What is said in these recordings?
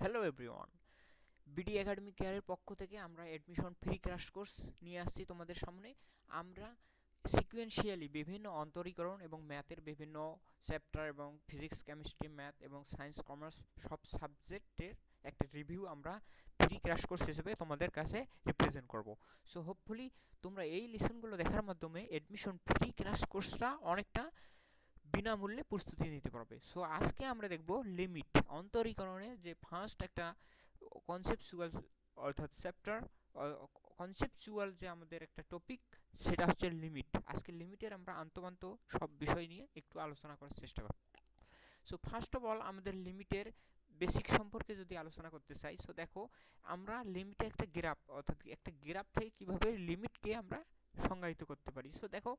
Hello everyone, BD academy কেয়ারের পক্ষ থেকে আমরা অ্যাডমিশন ফ্রি ক্র্যাশ কোর্স নিয়ে আসছি তোমাদের সামনে। আমরা সিকুয়েন্সিয়ালি বিভিন্ন অন্তরীকরণ এবং ম্যাথের বিভিন্ন চ্যাপ্টার এবং ফিজিক্স, কেমিস্ট্রি, ম্যাথ এবং সায়েন্স, কমার্স সব সাবজেক্টের একটা রিভিউ আমরা ফ্রি ক্র্যাশ কোর্স হিসেবে তোমাদের কাছে রিপ্রেজেন্ট করব। সো হোপফুলি তোমরা এই লেসনগুলো দেখার মাধ্যমে অ্যাডমিশন ফ্রি ক্র্যাশ কোর্সটা অনেকটা বিনামূল্যে প্রস্তুতি নিতে পারবে। সো আজকে আমরা দেখব লিমিট অন্তরীকরণের যে ফার্স্ট একটা কনসেপচুয়াল অর্থাৎ চ্যাপ্টার, কনসেপচুয়াল যে আমাদের একটা টপিক, সেটা হচ্ছে লিমিট। আজকে লিমিটের আমরা আন্তঃপান্ত সব বিষয় নিয়ে একটু আলোচনা করার চেষ্টা করব। সো ফার্স্ট অফ অল আমাদের লিমিটের বেসিক সম্পর্কে যদি আলোচনা করতে চাই, সো দেখো আমরা লিমিটে একটা গ্রাফ অর্থাৎ একটা গ্রাফ থেকে কিভাবে লিমিটকে আমরা সংজ্ঞায়িত করতে পারি। সো দেখো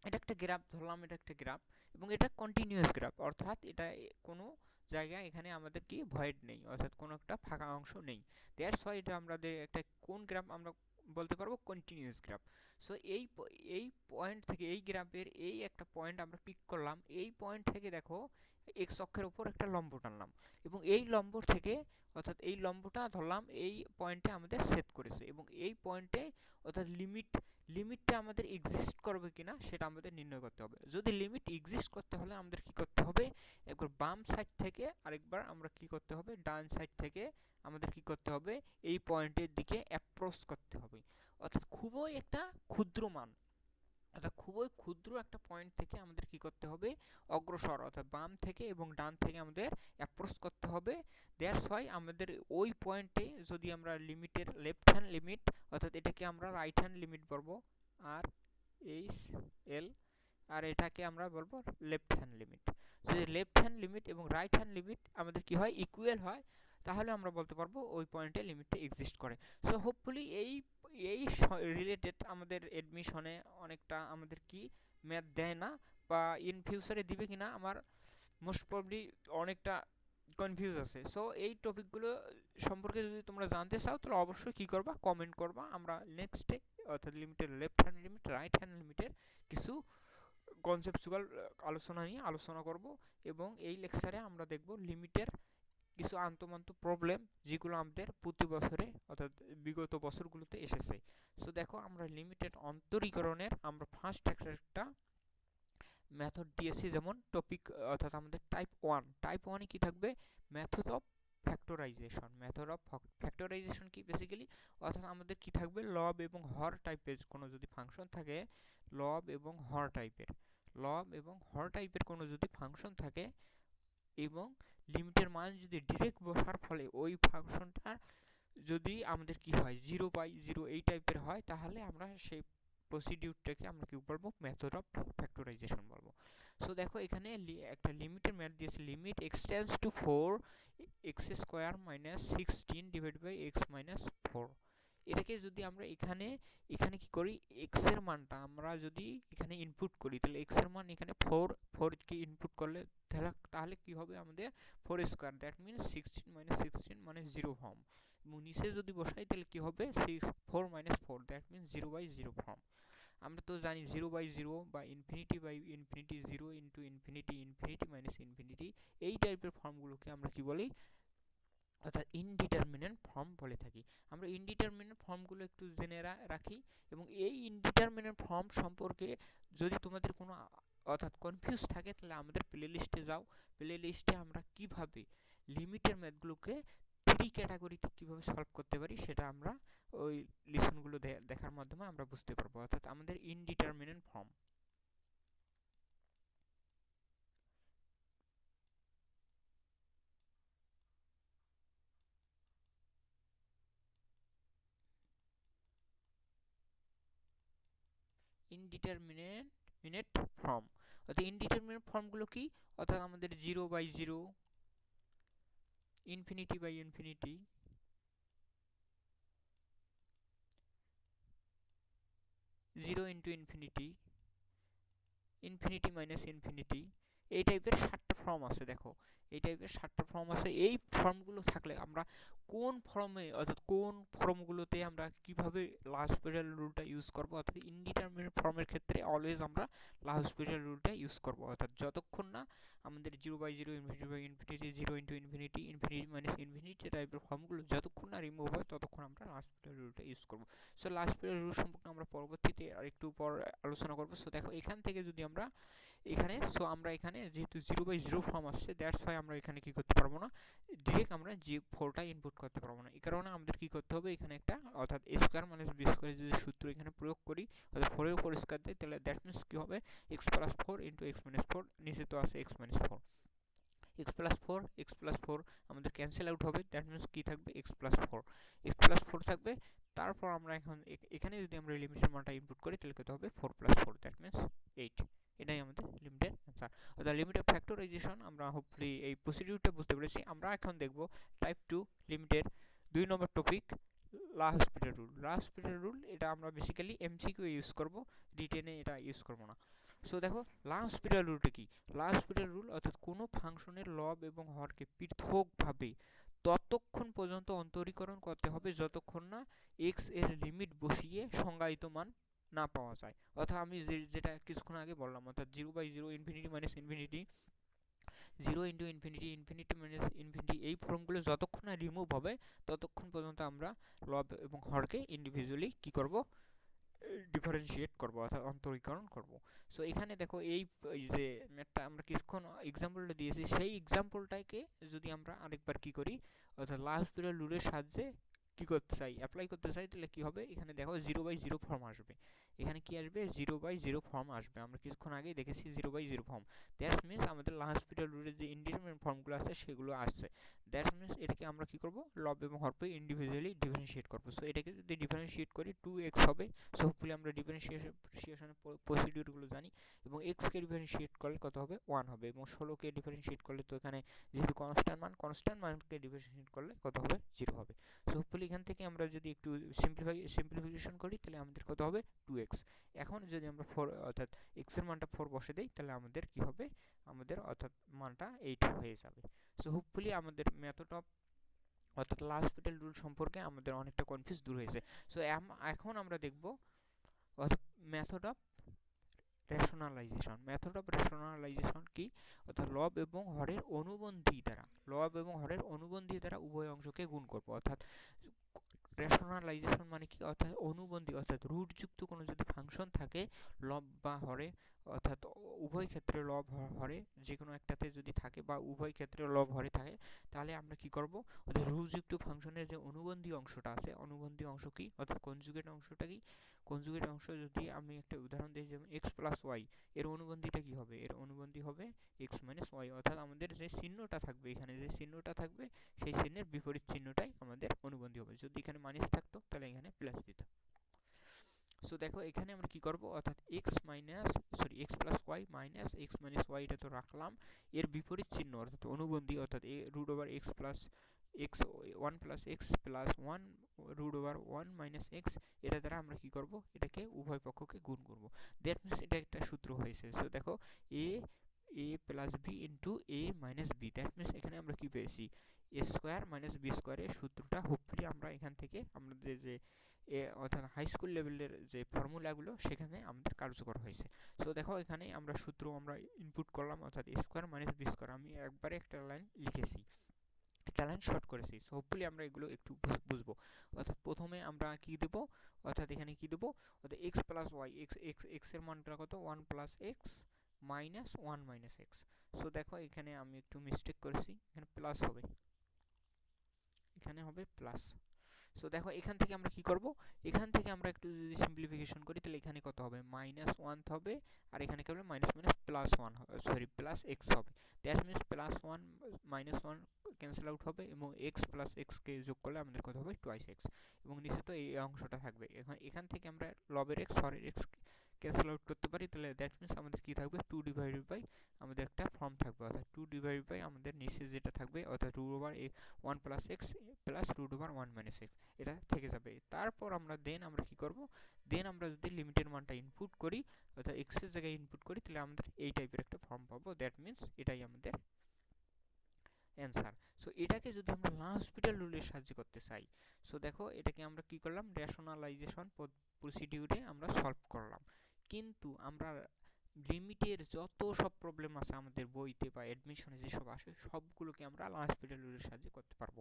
এটা একটা গ্রাফ ধরলাম, এটা একটা গ্রাফ এবং এটা কন্টিনিউয়াস গ্রাফ, অর্থাৎ এটা কোনো জায়গায় এখানে আমাদের কি ভয়েড নেই, অর্থাৎ কোনো একটা ফাঁকা অংশ নেই। দ্যাটস হোয়াই এটা আমাদের একটা কোন গ্রাফ আমরা বলতে পারবো কন্টিনিউয়াস গ্রাফ। সো এই পয়েন্ট থেকে এই গ্রাফের এই একটা পয়েন্ট আমরা পিক করলাম, এই পয়েন্ট থেকে দেখো এক্স অক্ষের উপর একটা লম্ব টানলাম এবং এই লম্ব থেকে অর্থাৎ এই লম্বটা ধরলাম এই পয়েন্টে আমাদের সেট করেছে এবং এই পয়েন্টে অর্থাৎ লিমিটটা আমাদের এক্সিস্ট করবে কিনা সেটা আমাদের নির্ণয় করতে হবে। যদি লিমিট এক্সিস্ট করতে হলে আমাদের কি করতে হবে, একবার বাম সাইড থেকে আরেকবার আমরা কি করতে হবে, ডান সাইড থেকে আমাদের কি করতে হবে, এই পয়েন্টের দিকে অ্যাপ্রোচ করতে হবে। অর্থাৎ খুবই একটা ক্ষুদ্র মান, অর্থাৎ খুবই ক্ষুদ্র একটা পয়েন্ট থেকে আমাদের কি করতে হবে, অগ্রসর অর্থাৎ বাম থেকে এবং ডান থেকে আমাদের অ্যাপ্রোচ করতে হবে। দ্যাটস হোয়াই আমাদের ওই পয়েন্টে যদি আমরা লিমিটের লেফট হ্যান্ড লিমিট অর্থাৎ এটাকে আমরা রাইট হ্যান্ড লিমিট বলবো আর এইচ এল, আর এটাকে আমরা বলবো লেফট হ্যান্ড লিমিট। যদি লেফট হ্যান্ড লিমিট এবং রাইট হ্যান্ড লিমিট আমাদের কি হয়, ইকুয়াল হয়, তাহলে আমরা বলতে পারবো ওই পয়েন্টে লিমিটটা এক্সিস্ট করে। সো হোপফুলি এই এই রিলেটেড আমাদের এডমিশনে অনেকটা আমাদের কি ম্যাথ দেয় না, বা ইন ফিউচারে দিবে কিনা আমার মোস্ট প্রবলি অনেকটা কনফিউজ আছে। সো এই টপিকগুলো সম্পর্কে যদি তোমরা জানতে চাও তাহলে অবশ্যই কী করবা, কমেন্ট করবা। আমরা নেক্সটে অর্থাৎ লিমিটের left hand limit, right hand লিমিটের কিছু কনসেপচুয়াল আলোচনা নিয়ে আলোচনা করব এবং এই লেকচারে আমরা দেখব লিমিটের কিছু আন্তঃমান্ত প্রবলেম যেগুলো আমাদের প্রতি বছরে অর্থাৎ বিগত বছরগুলোতে এসেছে। সো দেখো আমরা লিমিটেড অন্তরীকরণের আমরা ফার্স্ট একটা মেথড দিয়েছি, যেমন টপিক অর্থাৎ আমাদের টাইপ ওয়ানে কি থাকবে, method of factorisation. Method of factorisation কি বেসিক্যালি, অর্থাৎ আমাদের কি থাকবে, লব এবং হর টাইপের কোনো যদি ফাংশন থাকে, লব এবং হর টাইপের কোনো যদি ফাংশন থাকে এবং লিমিটের মান যদি ডিরেক্ট বসার ফলে ওই ফাংশনটার যদি আমাদের কি হয় 0/0 এই টাইপের হয়, তাহলে আমরা সেই প্রসিডিউরটাকে আমরা কি বলবো, মেথড অফ ফ্যাক্টরাইজেশন বলবো। সো দেখো এখানে একটা লিমিটের ম্যাথ দিয়েছে, limit x tends to 4 x square minus 16 divide by x minus 4। এটাকে যদি আমরা এখানে এখানে কি করি, x এর মানটা আমরা যদি এখানে ইনপুট করি, তাহলে x এর মান এখানে 4 কে ইনপুট করলে তাহলে কি হবে আমাদের 4 স্কয়ার, দ্যাট মিন্স 16 মাইনাস 16 মানে 0 ফর্ম। এবং নিচে যদি বসাই তাহলে কি হবে, 4 মাইনাস 4, দ্যাট মিন্স 0/0 ফর্ম। আমরা তো জানি 0/0 বা infinity by infinity, 0 into infinity, infinity minus infinity, এই টাইপের ফর্মগুলোকে আমরা কি বলি, অর্থাৎ ইনডিটারমিনেন্ট ফর্ম বলে থাকি। আমরা ইনডিটারমিনেন্ট ফর্মগুলো একটু জেনে রাখি এবং এই ইনডিটারমিনেন্ট ফর্ম সম্পর্কে যদি তোমাদের কোনো অর্থাৎ কনফিউজ থাকে তাহলে আমাদের প্লে লিস্টে যাও। প্লে লিস্টে আমরা কিভাবে লিমিটের ম্যাথগুলোকে 3 ক্যাটাগরিতে কীভাবে সলভ করতে পারি সেটা আমরা ওই লিসনগুলো দেখার মাধ্যমে আমরা বুঝতে পারবো। অর্থাৎ আমাদের ইনডিটারমিনেন্ট ফর্ম, ইনডিটারমিনেট ফর্ম, অর্থাৎ ইনডিটারমিনেট ফর্মগুলো কি, অর্থাৎ আমাদের 0/0, infinity by infinity, 0 into infinity, infinity minus infinity, এই টাইপের 7টা ফর্ম আছে। দেখো এই টাইপের 7টা ফর্ম আছে। এই ফর্মগুলো থাকলে আমরা কোন ফর্মে অর্থাৎ কোন ফর্মগুলোতে আমরা কিভাবে লাহোস্পিটাল রুলটা ইউজ করব, অর্থাৎ ইনডিটারমিনেট ফর্মের ক্ষেত্রে অলওয়েজ আমরা লাহোস্পিটাল রুলটা ইউজ করব, অর্থাৎ যতক্ষণ না আমাদের 0/0 infinity 0 into infinity infinity minus infinity টাইপের ফর্মগুলো যতক্ষণ না রিমুভ হয় ততক্ষণ আমরা লাহোস্পিটাল রুলটা ইউজ করব। সো লাহোস্পিটাল রুল সম্পর্কে আমরা পরবর্তীতে আরেকটু পর আলোচনা করব। সো দেখো এখান থেকে যদি আমরা এখানে আমরা এখানে যেহেতু 0/0 ফর্ম আসছে, দ্যাটস ওয়াই আমরা এখানে কি করতে পারবো না, ডিরেক্ট আমরা G4টা ইনপুট করতে পারবো না। এই কারণে আমাদের কি করতে হবে, এখানে একটা অর্থাৎ a square minus b square যদি সূত্র এখানে প্রয়োগ করি, অর্থাৎ 4 এর উপর স্কয়ার দেই, তাহলে দ্যাট মিন্স কি হবে x plus 4 into x minus 4, নিচে তো আছে x মাইনাস 4, x প্লাস 4 আমাদের ক্যান্সেল আউট হবে, দ্যাট মিন্স কি থাকবে x প্লাস 4 থাকবে। তারপর আমরা এখন এখানে যদি আমরা লিমিটের মানটা ইনপুট করি তাহলে কত হবে 4 প্লাস 4, দ্যাট মিন্স 8। এটাই আমাদের লিমিটের অ্যান্সার, অর্থাৎ লিমিটের ফ্যাক্টরাইজেশন। আমরা হোপফুলি এই প্রসিডিউরটা বুঝতে পেরেছি। আমরা এখন দেখব টাইপ 2 লিমিটের 2 নম্বর টপিক, লাহোস্পিটাল রুল। এটা আমরা বেসিক্যালি এমসিকিউ ইউজ করব, রিটেনে এটা ইউজ করব না। সো দেখো লাহোস্পিটাল রুলটা কি, লাহোস্পিটাল রুল অর্থাৎ কোনো ফাংশনের লব এবং হরকে পৃথকভাবে ততক্ষণ পর্যন্ত অন্তরীকরণ করতে হবে যতক্ষণ না x এর লিমিট বসিয়ে সংজ্ঞায়িত মান না পাওয়া যায়। অর্থাৎ আমি যেটা কিছুক্ষণ আগে বললাম, অর্থাৎ 0/0 infinity minus infinity 0 into infinity infinity minus infinity, এই ফর্মগুলো যতক্ষণ না রিমুভ হবে ততক্ষণ পর্যন্ত আমরা লব এবং হরকে ইন্ডিভিজুয়ালি কি করব, ডিফারেন্সিয়েট করব অর্থাৎ অন্তরীকরণ করব। সো এখানে দেখো এই যে ম্যাথটা আমরা কিছুক্ষণ এক্সাম্পলটা দিয়েছি, সেই এক্সাম্পলটাকে যদি আমরা আরেকবার কি করি, অর্থাৎ লাহোস্পিটাল রুলের সাহায্যে কি করতে চাই, অ্যাপ্লাই করতে চাই, তাহলে কি হবে, এখানে দেখো 0/0 ফর্ম আসবে। এখানে কি আসবে, 0/0 ফর্ম আসবে। আমরা কিছুক্ষণ আগেই দেখেছি 0/0 ফর্ম। দ্যাটস মিন্স আমাদের লাহোস্পিটাল রুলের যে ইনডিটারমিনেট ফর্মগুলো আছে সেগুলো আসছে। দ্যাটস মিন্স এটাকে আমরা কি করব, লব এবং হরকে ইন্ডিভিজুয়ালি ডিফারেন্সিয়েট করব। সো এটাকে যদি ডিফারেন্সিয়েট করি 2x হবে। সো হোপফুলি আমরা ডিফারেন্সিয়েশনের প্রসিডিউরগুলো জানি, এবং x কে ডিফারেন্সিয়েট করলে কত হবে 1 হবে, এবং 16 কে ডিফারেন্সিয়েট করলে তো এখানে যেহেতু কনস্ট্যান্ট মানকে ডিফারেন্সিয়েট করলে কত হবে 0 হবে। সো হোপফুলি এখান থেকে আমরা যদি একটু সিম্পলিফিকেশন করি তাহলে আমাদের কত হবে 2x। এখন যদি আমরা 4 অর্থাৎ x এর মানটা 4 বসে দেই তাহলে আমাদের কি হবে, আমাদের অর্থাৎ মানটা 8 হয়ে যাবে। সো হোপফুলি আমাদের মেথড অফ অর্থাৎ লাহোস্পিটাল রুল সম্পর্কে আমাদের অনেকটা কনফিউজ দূর হয়েছে। সো এখন আমরা দেখব অর্থাৎ মেথড অফ রেশনালাইজেশন কি, অর্থাৎ লব এবং হরের অনুবন্ধী দ্বারা উভয় অংশকে গুণ করব। অর্থাৎ রেশনালাইজেশন মানে কি, অর্থাৎ অনুবন্ধী অর্থাৎ রুটযুক্ত কোনো যদি ফাংশন থাকে লব বা হরে, অর্থাৎ উভয় ক্ষেত্রে লব হরে যে কোনো একটাতে যদি থাকে বা উভয় ক্ষেত্রে লব হরে থাকে, তাহলে আমরা কি করব, অর্থাৎ রুটযুক্ত ফাংশনের যে অনুবন্ধী অংশটা আছে, অনুবন্ধী অংশ কি, অর্থাৎ কনজুগেট অংশটা কি, কনজুগেট অংশ যদি আমি একটা উদাহরণ দিই, যেমন x প্লাস ওয়াই, এর অনুবন্ধীটা কি হবে, এর অনুবন্ধী হবে x মাইনাস ওয়াই। অর্থাৎ আমাদের যে চিহ্নটা থাকবে, এখানে যে চিহ্নটা থাকবে সেই চিহ্নের বিপরীত চিহ্নটাই আমাদের অনুবন্ধী হবে। যদি এখানে মাইনাস থাকতো তাহলে এখানে প্লাস দিত। সো দেখো এখানে আমরা কি করব, অর্থাৎ x plus y minus x minus y, এটা তো রাখলাম, এর বিপরীত চিহ্ন অর্থাৎ অনুবন্ধী, অর্থাৎ root over x plus x 1 plus x plus 1 root over 1 minus x, এটা দ্বারা আমরা কি করব, এটাকে উভয় পক্ষকে গুণ করব। দ্যাট মিন্স এটা একটা সূত্র হয়েছে। সো দেখো a plus b into a minus b, that means এখানে আমরা কি পেয়েছি, a স্কোয়ার মাইনাস b স্কোয়ারের সূত্রটা হোপফুলি আমরা এখান থেকে আমাদের যে অর্থাৎ হাই স্কুল লেভেলের যে ফর্মুলাগুলো সেখানে আমাদের কার্যকর হয়েছে। সো দেখো এখানে আমরা সূত্র আমরা ইনপুট করলাম, অর্থাৎ a square minus b square, আমি একবারে একটা লাইন লিখেছি, একটা লাইন শর্ট করেছি। সো হোপফুলি আমরা এগুলো একটু বুঝবো। অর্থাৎ প্রথমে আমরা কি দেব, অর্থাৎ এখানে কি দেব, অর্থাৎ x প্লাস ওয়াই, x এর মানটা কত 1 plus x minus 1 minus x। So দেখো এখানে আমি একটু মিস্টেক করেছি, এখানে প্লাস হবে, এখানে হবে প্লাস। সো দেখো এখান থেকে আমরা কি করব, এখান থেকে আমরা একটু যদি সিম্পলিফিকেশন করি তাহলে এখানে কত হবে, মাইনাস 1 হবে, আর এখানে কি হবে মাইনাস মাইনাস প্লাস 1 হবে, সরি প্লাস x হবে। That means plus 1 minus 1 cancel out হবে, এবং x প্লাস x কে যোগ করলে আমাদের কত হবে টুয়াইস x, এবং নিচে তো এই অংশটা থাকবে। এখান থেকে আমরা লবের x হরের x ক্যান্সেল আউট করতে পারি, তাহলে দ্যাট মিন্স আমাদের কি থাকবে 2 ডিভাইডেড বাই আমাদের একটা ফর্ম থাকবে, অর্থাৎ 2 ডিভাইডেড বাই আমাদের নিচে যেটা থাকবে, অর্থাৎ root over 1 plus x plus root over 1 minus x, এটা থেকে যাবে। তারপর আমরা আমরা কি করব, আমরা যদি লিমিটের মানটা ইনপুট করি, অর্থাৎ x এর জায়গায় ইনপুট করি, তাহলে আমাদের এই টাইপের একটা ফর্ম পাবো। দ্যাট মিন্স এটাই আমাদের অ্যান্সার। সো এটাকে যদি আমরা লাহোস্পিটাল রুলের সাহায্যে করতে চাই, সো দেখো এটাকে আমরা কি করলাম, রেশনালাইজেশন প্রসিডিউরে আমরা সলভ করলাম। কিন্তু আমরা লিমিটের যত সব প্রবলেম আছে আমাদের বইতে বা অ্যাডমিশনে যেসব আসে সবগুলোকে আমরা লাহোস্পিটাল রুলের সাহায্যে করতে পারবো।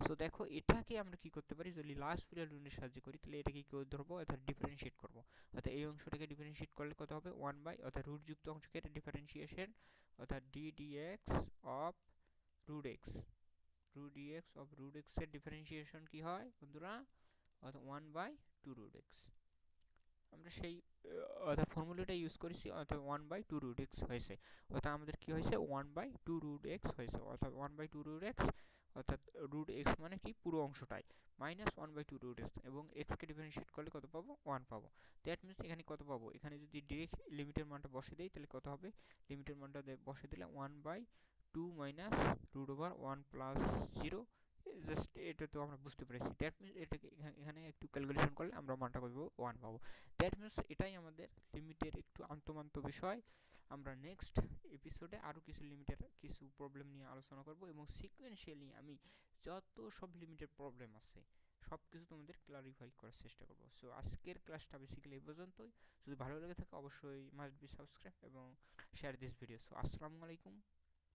সো দেখো এটাকে আমরা কি করতে পারি, যদি লাহোস্পিটাল রুলের সাহায্যে করি তাহলে এটাকে কি ধরবো, অর্থাৎ ডিফারেন্সিয়েট করবো। অর্থাৎ এই অংশটাকে ডিফারেন্সিয়েট করলে কত হবে, 1 বাই, অর্থাৎ রুটযুক্ত অংশকে ডিফারেন্সিয়েশন, অর্থাৎ d dx of root x, root x এর ডিফারেন্সিয়েশন কি হয় বন্ধুরা, অর্থাৎ 1/2 রুট এক্স। আমরা সেই অর্থাৎ ফর্মুলাটা ইউজ করেছি, অর্থাৎ 1/2 রুট এক্স হয়েছে, অর্থাৎ আমাদের কি হয়েছে 1/2 রুট এক্স হয়েছে, অর্থাৎ 1/2 রুট এক্স, অর্থাৎ রুট এক্স মানে কি পুরো অংশটাই, মাইনাস 1/2 রুট এক্স, এবং এক্সকে ডিফারেন্সিয়েট করলে কত পাবো, 1 পাবো। দ্যাট মিনস এখানে কত পাবো, এখানে যদি ডিরেক্ট লিমিটের মানটা বসে দেই তাহলে কত হবে, লিমিটের মানটা বসে দিলে 1/2 মাইনাস √1 + 0, জাস্ট এটা তো আমরা বুঝতে পেরেছি। দ্যাট মিনস এটাকে এখানে একটু ক্যালকুলেশন করলে আমরা মানটা পাবো 1 পাবো। দ্যাট মিনস এটাই আমাদের লিমিটের একটু আন্তঃমান্ত বিষয়। আমরা নেক্সট এপিসোডে আরও কিছু লিমিটের কিছু প্রবলেম নিয়ে আলোচনা করব, এবং সিকুয়েন্সিয়ালি আমি যত সব লিমিটের প্রবলেম আছে সব কিছু তোমাদের ক্লারিফাই করার চেষ্টা করব। সো আজকের ক্লাসটা বেসিক্যালি এই পর্যন্তই। যদি ভালো লেগে থাকে অবশ্যই মাস্ট বি সাবস্ক্রাইব এবং শেয়ার দিস ভিডিও। সো আসসালামু আলাইকুম।